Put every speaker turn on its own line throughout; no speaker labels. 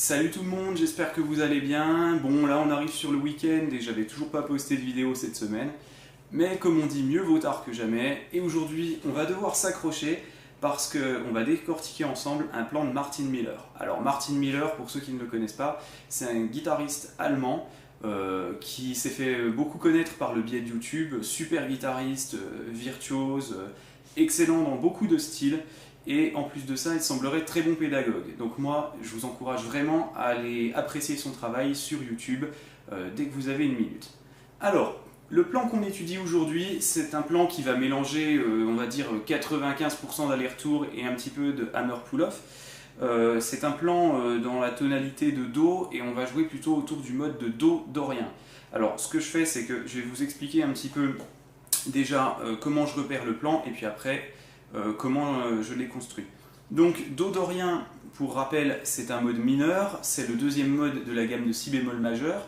Salut tout le monde, j'espère que vous allez bien. Bon, là on arrive sur le week-end et j'avais toujours pas posté de vidéo cette semaine. Mais comme on dit, mieux vaut tard que jamais. Et aujourd'hui, on va devoir s'accrocher parce qu'on va décortiquer ensemble un plan de Martin Miller. Alors Martin Miller, pour ceux qui ne le connaissent pas, c'est un guitariste allemand qui s'est fait beaucoup connaître par le biais de YouTube. Super guitariste, virtuose, excellent dans beaucoup de styles. Et en plus de ça, il semblerait très bon pédagogue. Donc moi, je vous encourage vraiment à aller apprécier son travail sur YouTube dès que vous avez une minute. Alors, le plan qu'on étudie aujourd'hui, c'est un plan qui va mélanger, on va dire, 95% d'aller-retour et un petit peu de hammer pull-off. C'est un plan dans la tonalité de Do et on va jouer plutôt autour du mode de Do dorien. Alors, ce que je fais, c'est que je vais vous expliquer un petit peu déjà comment je repère le plan et puis après comment je l'ai construit. Donc Do dorien, pour rappel, c'est un mode mineur, c'est le deuxième mode de la gamme de si bémol majeur.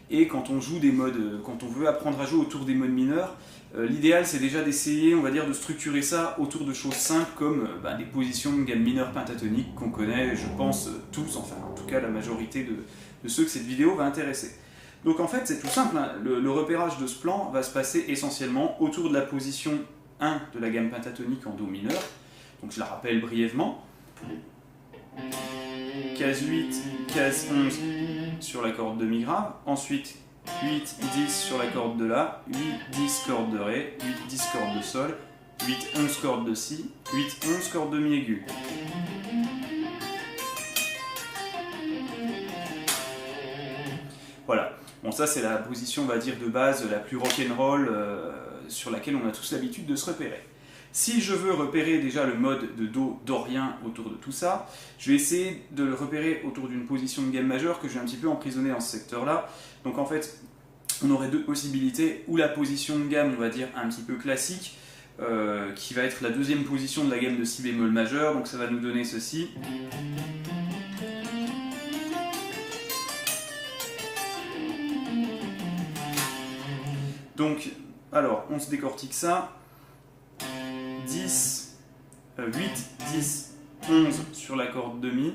Et quand on joue des modes, quand on veut apprendre à jouer autour des modes mineurs, l'idéal c'est déjà d'essayer, on va dire, de structurer ça autour de choses simples comme des positions de gamme mineure pentatonique qu'on connaît, je pense, tous, enfin en tout cas la majorité de ceux que cette vidéo va intéresser. Donc en fait c'est tout simple, hein. Le repérage de ce plan va se passer essentiellement autour de la position 1 de la gamme pentatonique en Do mineur. Donc je la rappelle brièvement. Case 8, case 11 sur la corde de mi grave, ensuite 8, 10 sur la corde de La, 8, 10 corde de Ré, 8, 10 corde de Sol, 8, 11 corde de Si, 8, 11 corde de Mi aigu. Voilà, bon ça c'est la position, on va dire, de base la plus rock'n'roll sur laquelle on a tous l'habitude de se repérer. Si je veux repérer déjà le mode de Do dorien autour de tout ça, je vais essayer de le repérer autour d'une position de gamme majeure que j'ai un petit peu emprisonnée dans ce secteur-là. Donc en fait, on aurait deux possibilités, ou la position de gamme, on va dire, un petit peu classique, qui va être la deuxième position de la gamme de si bémol majeur, donc ça va nous donner ceci. Donc, alors, on se décortique ça. 10, 8, 10, 11 sur la corde de Mi,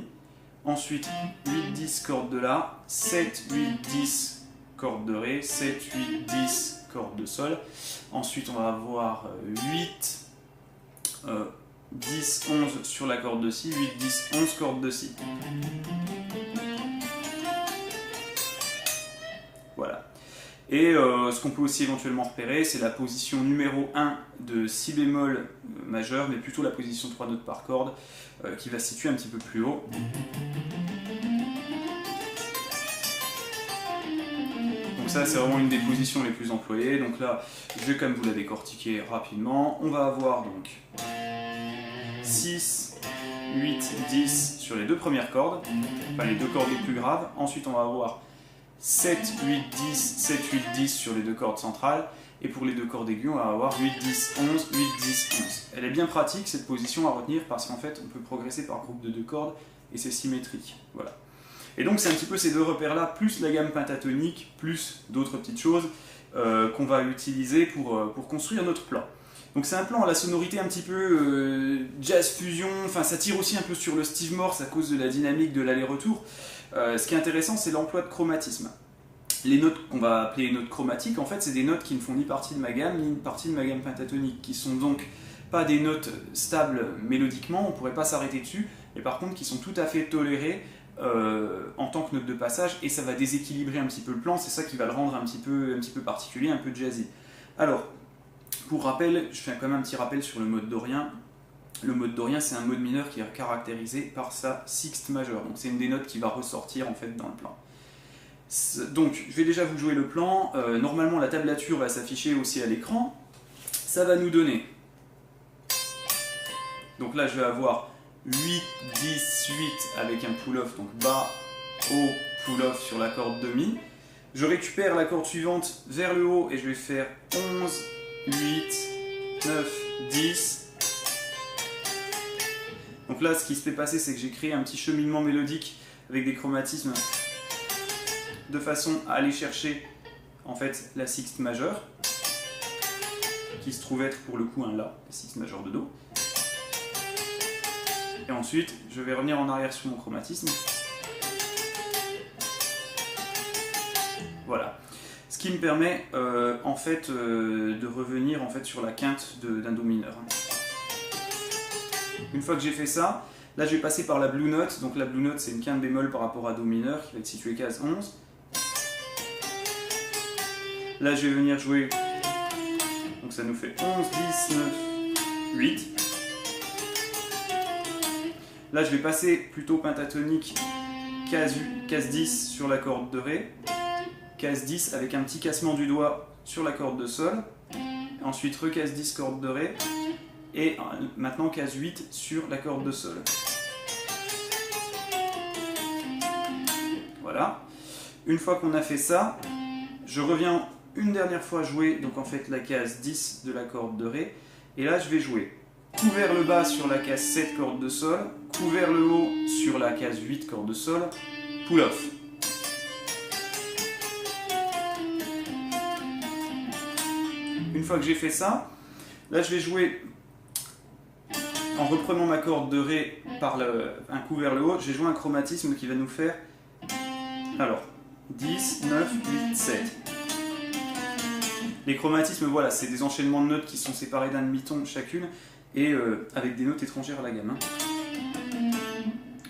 ensuite 8, 10 corde de La, 7, 8, 10 corde de Ré, 7, 8, 10 corde de Sol, ensuite on va avoir 8, 10, 11 sur la corde de Si, 8, 10, 11 corde de Si. Voilà. Et ce qu'on peut aussi éventuellement repérer, c'est la position numéro 1 de Si bémol majeur, mais plutôt la position 3 notes par corde, qui va se situer un petit peu plus haut. Donc ça, c'est vraiment une des positions les plus employées. Donc là, je vais quand même vous la décortiquer rapidement. On va avoir donc 6, 8, 10 sur les deux premières cordes, enfin les deux cordes les plus graves. Ensuite, on va avoir 7, 8, 10, 7, 8, 10 sur les deux cordes centrales. Et pour les deux cordes aiguës, on va avoir 8, 10, 11, 8, 10, 11. Elle est bien pratique, cette position à retenir, parce qu'en fait, on peut progresser par groupe de deux cordes et c'est symétrique. Voilà. Et donc, c'est un petit peu ces deux repères-là, plus la gamme pentatonique, plus d'autres petites choses qu'on va utiliser pour construire notre plan. Donc, c'est un plan à la sonorité un petit peu jazz fusion, enfin, ça tire aussi un peu sur le Steve Morse à cause de la dynamique de l'aller-retour. Ce qui est intéressant, c'est l'emploi de chromatisme. Les notes qu'on va appeler notes chromatiques, en fait, c'est des notes qui ne font ni partie de ma gamme, ni une partie de ma gamme pentatonique, qui sont donc pas des notes stables mélodiquement, on ne pourrait pas s'arrêter dessus, mais par contre qui sont tout à fait tolérées en tant que note de passage, et ça va déséquilibrer un petit peu le plan, c'est ça qui va le rendre un petit peu particulier, un peu jazzy. Alors, pour rappel, je fais quand même un petit rappel sur le mode dorien. Le mode dorien, c'est un mode mineur qui est caractérisé par sa sixte majeure. Donc c'est une des notes qui va ressortir en fait dans le plan. Donc je vais déjà vous jouer le plan. Normalement la tablature va s'afficher aussi à l'écran. Ça va nous donner. Donc là je vais avoir 8, 10, 8 avec un pull-off, donc bas, haut, pull-off sur la corde de Mi. Je récupère la corde suivante vers le haut et je vais faire 11, 8, 9, 10. Donc là, ce qui se fait passer, c'est que j'ai créé un petit cheminement mélodique avec des chromatismes de façon à aller chercher en fait la sixte majeure, qui se trouve être pour le coup un La, la sixte majeure de Do. Et ensuite, je vais revenir en arrière sur mon chromatisme qui me permet en fait de revenir en fait sur la quinte d'un do mineur. Une fois que j'ai fait ça, là je vais passer par la blue note. Donc la blue note c'est une quinte bémol par rapport à do mineur qui va être située case 11. Là je vais venir jouer, donc ça nous fait 11, 10, 9, 8. Là je vais passer plutôt pentatonique case 10 sur la corde de Ré, case 10 avec un petit cassement du doigt sur la corde de Sol, ensuite recase 10 corde de Ré, et maintenant case 8 sur la corde de Sol. Voilà. Une fois qu'on a fait ça, je reviens une dernière fois jouer donc en fait la case 10 de la corde de Ré, et là je vais jouer coup vers le bas sur la case 7 corde de Sol, coup vers le haut sur la case 8 corde de Sol, pull off. Une fois que j'ai fait ça, là je vais jouer en reprenant ma corde de Ré par un coup vers le haut, je vais jouer un chromatisme qui va nous faire alors 10, 9, 8, 7. Les chromatismes, voilà, c'est des enchaînements de notes qui sont séparés d'un demi-ton chacune et avec des notes étrangères à la gamme.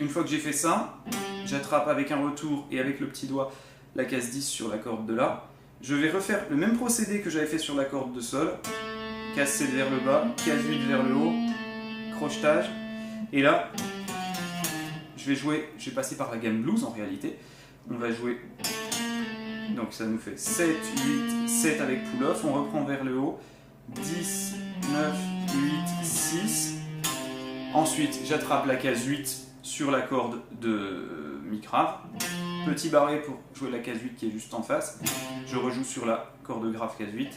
Une fois que j'ai fait ça, j'attrape avec un retour et avec le petit doigt la case 10 sur la corde de La. Je vais refaire le même procédé que j'avais fait sur la corde de Sol. Case 7 vers le bas, case 8 vers le haut, crochetage. Et là, je vais passer par la gamme blues en réalité. On va jouer, donc ça nous fait 7, 8, 7 avec pull-off. On reprend vers le haut, 10, 9, 8, 6. Ensuite, j'attrape la case 8 sur la corde de mi grave. Petit barré pour jouer la case 8 qui est juste en face. Je rejoue sur la corde grave case 8.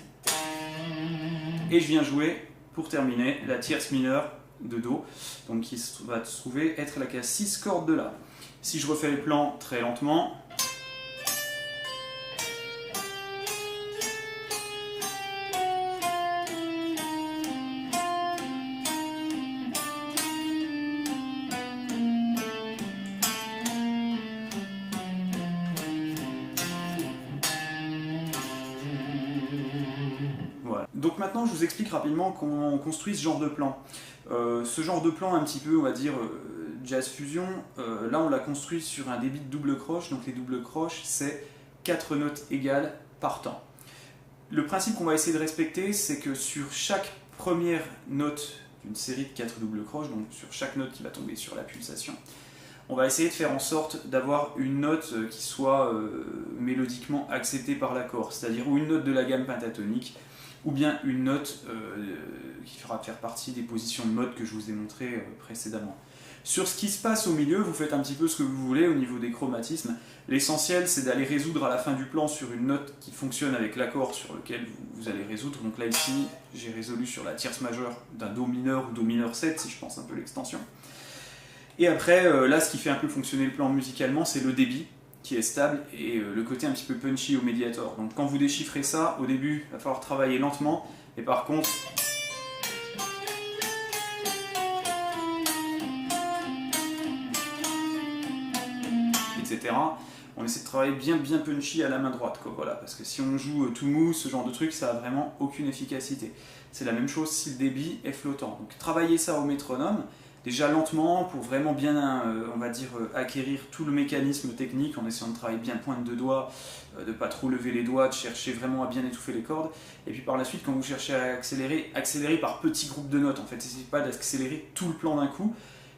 Et je viens jouer, pour terminer, la tierce mineure de Do, donc qui va se trouver être la case 6 corde de La. Si je refais le plan très lentement, voilà. Donc maintenant je vous explique rapidement comment on construit ce genre de plan. Ce genre de plan un petit peu, on va dire, jazz fusion, là on l'a construit sur un débit de double croche, donc les doubles croches c'est 4 notes égales par temps. Le principe qu'on va essayer de respecter, c'est que sur chaque première note d'une série de 4 doubles croches, donc sur chaque note qui va tomber sur la pulsation, on va essayer de faire en sorte d'avoir une note qui soit mélodiquement acceptée par l'accord, c'est-à-dire ou une note de la gamme pentatonique, ou bien une note qui fera faire partie des positions de mode que je vous ai montrées précédemment. Sur ce qui se passe au milieu, vous faites un petit peu ce que vous voulez au niveau des chromatismes. L'essentiel, c'est d'aller résoudre à la fin du plan sur une note qui fonctionne avec l'accord sur lequel vous allez résoudre. Donc là, ici, j'ai résolu sur la tierce majeure d'un Do mineur ou Do mineur 7, si je pense un peu l'extension. Et après, là, ce qui fait un peu fonctionner le plan musicalement, c'est le débit, qui est stable, et le côté un petit peu punchy au médiator. Donc quand vous déchiffrez ça, au début, il va falloir travailler lentement, et par contre, etc. On essaie de travailler bien punchy à la main droite, quoi, voilà, parce que si on joue tout mou, ce genre de truc, ça n'a vraiment aucune efficacité. C'est la même chose si le débit est flottant. Donc travaillez ça au métronome, déjà lentement, pour vraiment bien, on va dire, acquérir tout le mécanisme technique, en essayant de travailler bien pointe de doigt, de pas trop lever les doigts, de chercher vraiment à bien étouffer les cordes. Et puis par la suite, quand vous cherchez à accélérer, accélérez par petits groupes de notes. En fait, n'essayez pas d'accélérer tout le plan d'un coup,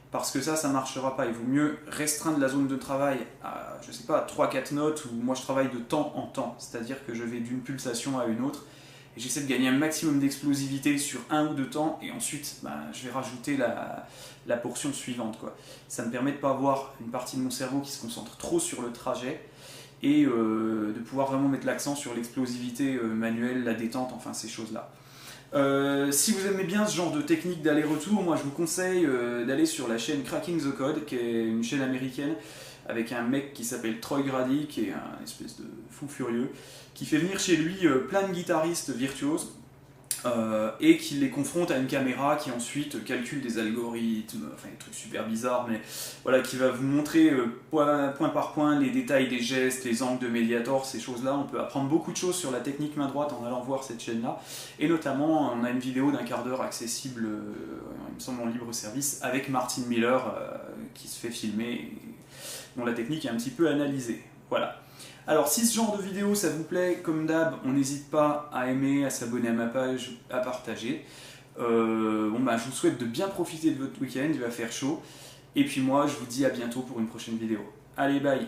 parce que ça ne marchera pas. Il vaut mieux restreindre la zone de travail à, je sais pas, 3-4 notes, où moi je travaille de temps en temps, c'est-à-dire que je vais d'une pulsation à une autre, et j'essaie de gagner un maximum d'explosivité sur un ou deux temps, et ensuite je vais rajouter la portion suivante, quoi. Ça me permet de ne pas avoir une partie de mon cerveau qui se concentre trop sur le trajet, et de pouvoir vraiment mettre l'accent sur l'explosivité manuelle, la détente, enfin ces choses-là. Si vous aimez bien ce genre de technique d'aller-retour, moi je vous conseille d'aller sur la chaîne Cracking the Code, qui est une chaîne américaine avec un mec qui s'appelle Troy Grady, qui est un espèce de fou furieux, qui fait venir chez lui plein de guitaristes virtuoses. et qui les confronte à une caméra qui ensuite calcule des algorithmes, enfin des trucs super bizarres, mais voilà, qui va vous montrer point par point les détails des gestes, les angles de Mediator, ces choses-là. On peut apprendre beaucoup de choses sur la technique main droite en allant voir cette chaîne-là, et notamment on a une vidéo d'1 quart d'heure accessible, il me semble en libre service, avec Martin Miller qui se fait filmer, dont la technique est un petit peu analysée. Voilà. Alors si ce genre de vidéo ça vous plaît, comme d'hab, on n'hésite pas à aimer, à s'abonner à ma page, à partager. Je vous souhaite de bien profiter de votre week-end, il va faire chaud. Et puis moi, je vous dis à bientôt pour une prochaine vidéo. Allez, bye!